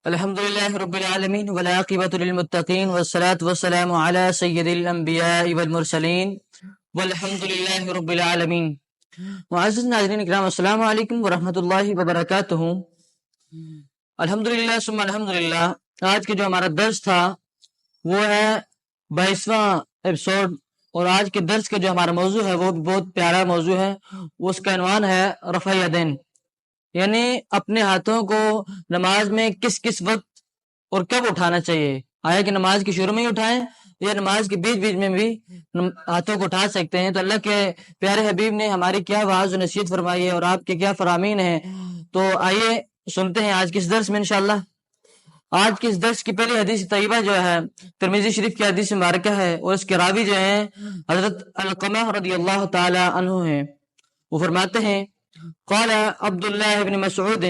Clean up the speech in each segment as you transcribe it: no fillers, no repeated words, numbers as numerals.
الحمد لله رب العالمين والعاقبة للمتقين والصلاة والسلام على سيد الأنبياء والمرسلين والحمد لله رب العالمين. معزز ناظرین اکرام، السلام علیکم ورحمۃ اللہ وبرکاتہ. الحمدللہ ثم الحمدللہ. آج کے جو ہمارا درس تھا وہ ہے 22واں ایپیسوڈ، اور آج کے درس کا جو ہمارا موضوع ہے وہ بھی بہت پیارا موضوع ہے. اس کا عنوان ہے رفع یدین، یعنی اپنے ہاتھوں کو نماز میں کس کس وقت اور کب اٹھانا چاہیے. آیا کہ نماز کے شروع میں ہی اٹھائیں یا نماز کے بیچ بیچ میں بھی ہاتھوں کو اٹھا سکتے ہیں. تو اللہ کے پیارے حبیب نے ہماری کیا وعظ و نصیحت فرمائی ہے اور آپ کے کیا فرامین ہیں. تو آئیے سنتے ہیں آج کس درس میں انشاءاللہ. آج کے اس درس کی پہلی حدیث طیبہ جو ہے ترمذی شریف کی حدیث مبارکہ ہے، اور اس کے راوی جو ہیں حضرت علقمہ رضی اللہ تعالی عنہ ہیں. وہ فرماتے ہیں قال عبداللہ بن مسعود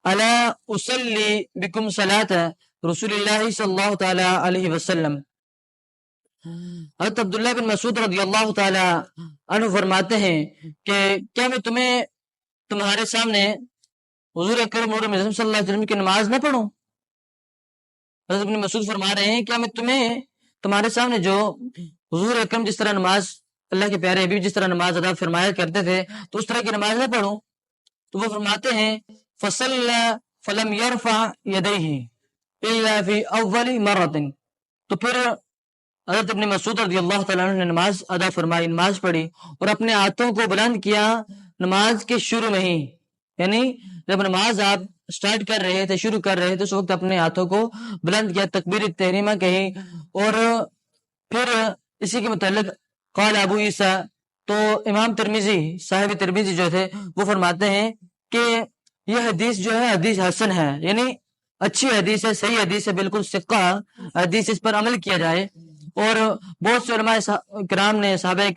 الا اصلی بکم صلاۃ رسول اللہ صلی اللہ تعالی علیہ وسلم. حضرت عبداللہ بن مسعود رضی اللہ تعالی عنہ فرماتے ہیں کہ کیا میں تمہارے سامنے حضور اکرم صلی اللہ علیہ وسلم کی نماز نہ پڑھوں. حضرت ابن مسعود فرما رہے ہیں کیا میں تمہارے سامنے جو حضور اکرم جس طرح نماز، اللہ کے پیارے حبیب جس طرح نماز ادا فرمایا کرتے تھے تو اس طرح کی نماز نہ پڑھوں. تو وہ فرماتے ہیں فصلى فلم يرفع يديه الا في اول مرة. تو پھر حضرت ابن مسعود رضی اللہ تعالیٰ عنہ نے نماز ادا فرمائی، نماز پڑھی اور اپنے ہاتھوں کو بلند کیا نماز کے شروع میں ہی. یعنی جب نماز آپ سٹارٹ کر رہے تھے، شروع کر رہے تھے، اس وقت اپنے ہاتھوں کو بلند کیا، تکبیر تحریمہ کہی. اور پھر اسی کے متعلق قال ابو عیسیٰ، تو امام ترمذی صاحب ترمذی جو تھے وہ فرماتے ہیں کہ یہ حدیث جو ہے حدیث حسن ہے، یعنی اچھی حدیث ہے، صحیح حدیث ہے، بالکل ثقہ حدیث، اس پر عمل کیا جائے. اور بہت سے علماء کرام نے، صحابہ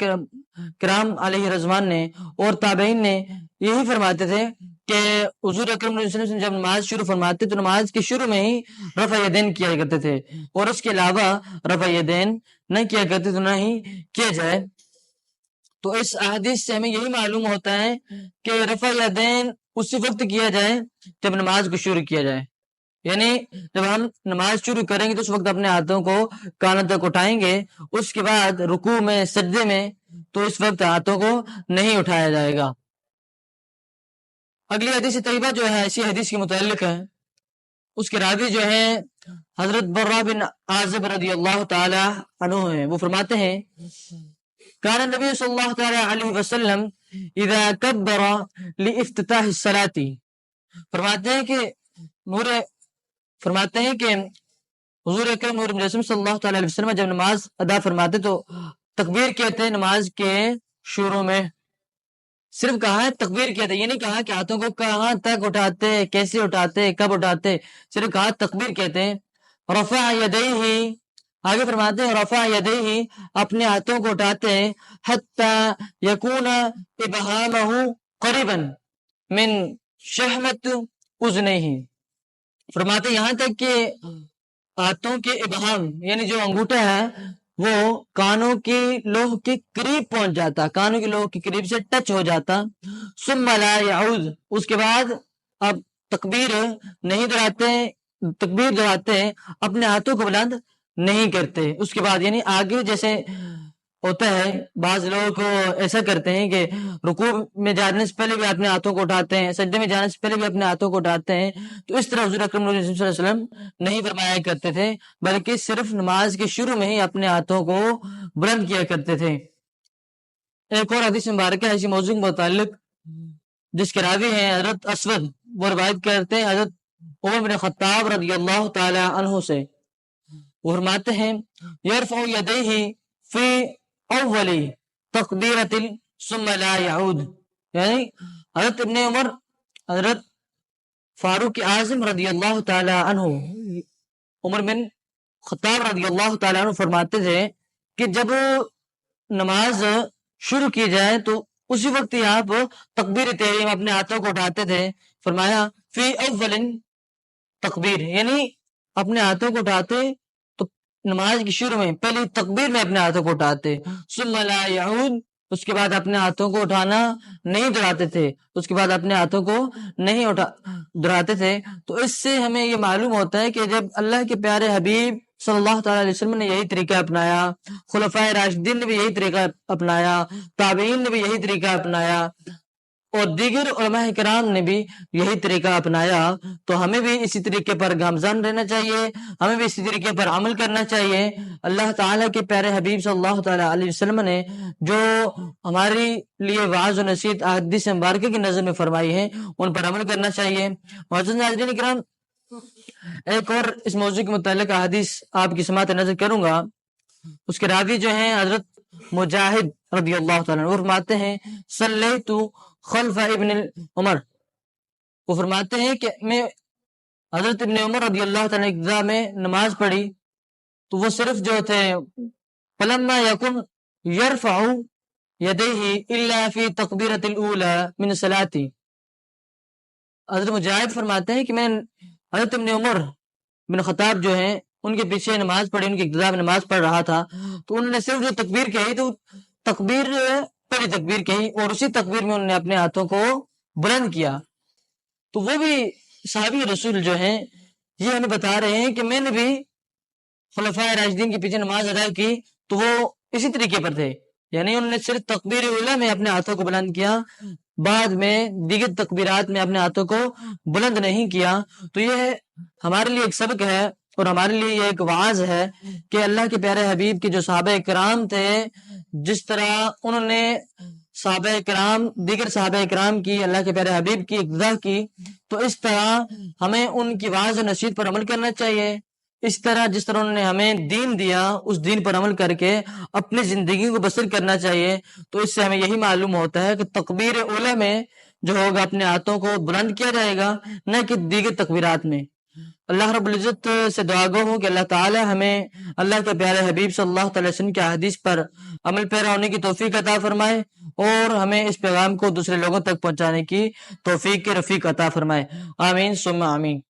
کرام علیہ رضوان نے اور تابعین نے یہی فرماتے تھے کہ حضور اکرم صلی اللہ علیہ وسلم جب نماز شروع فرماتے تو نماز کے شروع میں ہی رفع یدین کیا کرتے تھے، اور اس کے علاوہ رفع یدین نہ کیا کرتے تو نہ ہی کیا جائے. تو اس احادیث سے ہمیں یہی معلوم ہوتا ہے کہ رفع یدین اسی وقت کیا جائے جب نماز کو شروع کیا جائے. یعنی جب ہم نماز شروع کریں گے تو اس وقت اپنے ہاتھوں کو کانوں تک اٹھائیں گے، اس کے بعد رکوع میں، سجدے میں تو اس وقت ہاتھوں کو نہیں اٹھایا جائے گا. اگلی حدیث طیبہ جو ہے اسی حدیث کے متعلق ہے. اس کے راوی جو ہے حضرت برہ بن عازب رضی اللہ تعالی عنہ ہیں. وہ فرماتے ہیں کان النبی صلی اللہ تعالی علیہ وسلم اذا کبر لافتتاح الصلاۃ. فرماتے ہیں کہ حضور اکرم نور مجسم صلی اللہ تعالی علیہ وسلم جب نماز ادا فرماتے تو تکبیر کہتے ہیں نماز کے شروع میں. صرف کہا ہے تکبیر کہتے ہیں، یہ نہیں کہا کہ ہاتھوں کو کہاں تک اٹھاتے، کیسے اٹھاتے، کب اٹھاتے، صرف کہا تکبیر کہتے ہیں. رفع یدیہ، آگے فرماتے ہیں رفع یدیہ، اپنے ہاتھوں کو اٹھاتے ہیں حتی یکون ابہامہ قریبا من شحمت اذنیہ. فرماتے یہاں تک کہ ہاتھوں کے ابہام یعنی جو انگوٹھا ہے وہ کانوں کی لوح کے قریب پہنچ جاتا، کانوں کی لوح کے قریب سے ٹچ ہو جاتا. ثم لا یعود، اس کے بعد اب تکبیر نہیں دہراتے ہیں، اپنے ہاتھوں کو بلند نہیں کرتے. اس کے بعد یعنی آگے جیسے ہوتا ہے بعض لوگوں کو ایسا کرتے ہیں کہ رکوع میں جانے سے پہلے بھی اپنے ہاتھوں کو اٹھاتے ہیں، سجدے میں جانے سے پہلے بھی اپنے ہاتھوں کو اٹھاتے ہیں. تو اس طرح حضور اکرم صلی اللہ علیہ وسلم نہیں فرمایا کرتے تھے، بلکہ صرف نماز کے شروع میں ہی اپنے ہاتھوں کو بلند کیا کرتے تھے. ایک اور حدیث مبارکہ ہے اسی موضوع کے متعلق جس کے راوی ہیں حضرت اسود. وہ روایت کرتے ہیں حضرت عمر بن خطاب رضی اللہ تعالی عنہ سے. وہ فرماتے ہیں یرفع یدیہ فی اول تکبیرۃ ثم لا یعود. یعنی حضرت ابن عمر، حضرت فاروق اعظم رضی اللہ تعالی عنہ، عمر بن خطاب رضی اللہ تعالی عنہ فرماتے تھے کہ جب نماز شروع کی جائے تو اسی وقت ہی آپ تکبیر تحریم اپنے ہاتھوں کو اٹھاتے تھے. فرمایا فی اول تکبیر، یعنی اپنے ہاتھوں کو اٹھاتے تو نماز کی شروع میں پہلی تکبیر میں اپنے ہاتھوں کو اٹھاتے. ثم لا یعود، اس کے بعد اپنے ہاتھوں کو اٹھانا نہیں دہراتے تھے، اس کے بعد اپنے ہاتھوں کو نہیں دہراتے تھے۔ تو اس سے ہمیں یہ معلوم ہوتا ہے کہ جب اللہ کے پیارے حبیب صلی اللہ تعالیٰ علیہ وسلم نے یہی طریقہ اپنایا، خلفائے راشدین نے بھی یہی طریقہ اپنایا، تابعین نے بھی یہی طریقہ اپنایا، اور دیگر علماء کرام نے بھی یہی طریقہ اپنایا، تو ہمیں بھی اسی طریقے پر گامزن رہنا چاہیے، ہمیں بھی اسی طریقے پر عمل کرنا چاہیے۔ اللہ تعالیٰ کے پیارے حبیب صلی اللہ تعالیٰ علیہ وسلم نے جو ہمارے لیے وعظ و نصیحت احادیث مبارکہ کی نظر میں فرمائی ہے، ان پر عمل کرنا چاہیے۔ معزز ناظرین کرام، ایک اور اس موضوع کے متعلق احادیث آپ کی سماعت نظر کروں گا۔ اس کے راوی جو ہیں حضرت مجاہد رضی اللہ تعالیٰ عنہ، وہ فرماتے ہیں صلیت خلف ابن عمر، وہ فرماتے ہیں کہ میں حضرت ابن عمر رضی اللہ تعالیٰ کی ابتدا میں نماز پڑھی تو وہ صرف جو تھے فلما یکن یرفع یدیہ الا فی تکبیرۃ الاولی من صلاتی۔ حضرت مجاہد فرماتے ہیں کہ میں حضرت ابن عمر بن خطاب جو ہیں ان کے پیچھے نماز پڑھی، ان کی ابتدا میں نماز پڑھ رہا تھا، تو انہوں نے صرف جو تکبیر کہی تو تکبیر پہلی تکبیر کہی، اور اسی تکبیر میں انہوں نے اپنے ہاتھوں کو بلند کیا۔ تو وہ بھی صحابی رسول جو ہیں یہ ہمیں بتا رہے ہیں کہ میں نے بھی خلفائے راشدین کے پیچھے نماز ادا کی تو وہ اسی طریقے پر تھے، یعنی انہوں نے صرف تکبیر اولیٰ میں اپنے ہاتھوں کو بلند کیا، بعد میں دیگر تکبیرات میں اپنے ہاتھوں کو بلند نہیں کیا۔ تو یہ ہمارے لیے ایک سبق ہے اور ہمارے لیے یہ ایک وعظ ہے کہ اللہ کے پیارے حبیب کے جو صحابہ کرام تھے، جس طرح انہوں نے صحابہ کرام دیگر صحابہ کرام کی اللہ کے پیارے حبیب کی اقتدا کی، تو اس طرح ہمیں ان کی وعظ و نصیحت پر عمل کرنا چاہیے۔ اس طرح جس طرح انہوں نے ہمیں دین دیا، اس دین پر عمل کر کے اپنی زندگی کو بسر کرنا چاہیے۔ تو اس سے ہمیں یہی معلوم ہوتا ہے کہ تکبیر اولیٰ میں جو ہوگا اپنے ہاتھوں کو بلند کیا جائے گا، نہ کہ دیگر تکبیرات میں۔ اللہ رب العزت سے دعا گو ہوں کہ اللہ تعالی ہمیں اللہ کے پیارے حبیب صلی اللہ تعالی وسلم کے حدیث پر عمل پیرا ہونے کی توفیق عطا فرمائے، اور ہمیں اس پیغام کو دوسرے لوگوں تک پہنچانے کی توفیق رفیق عطا فرمائے۔ آمین ثم آمین۔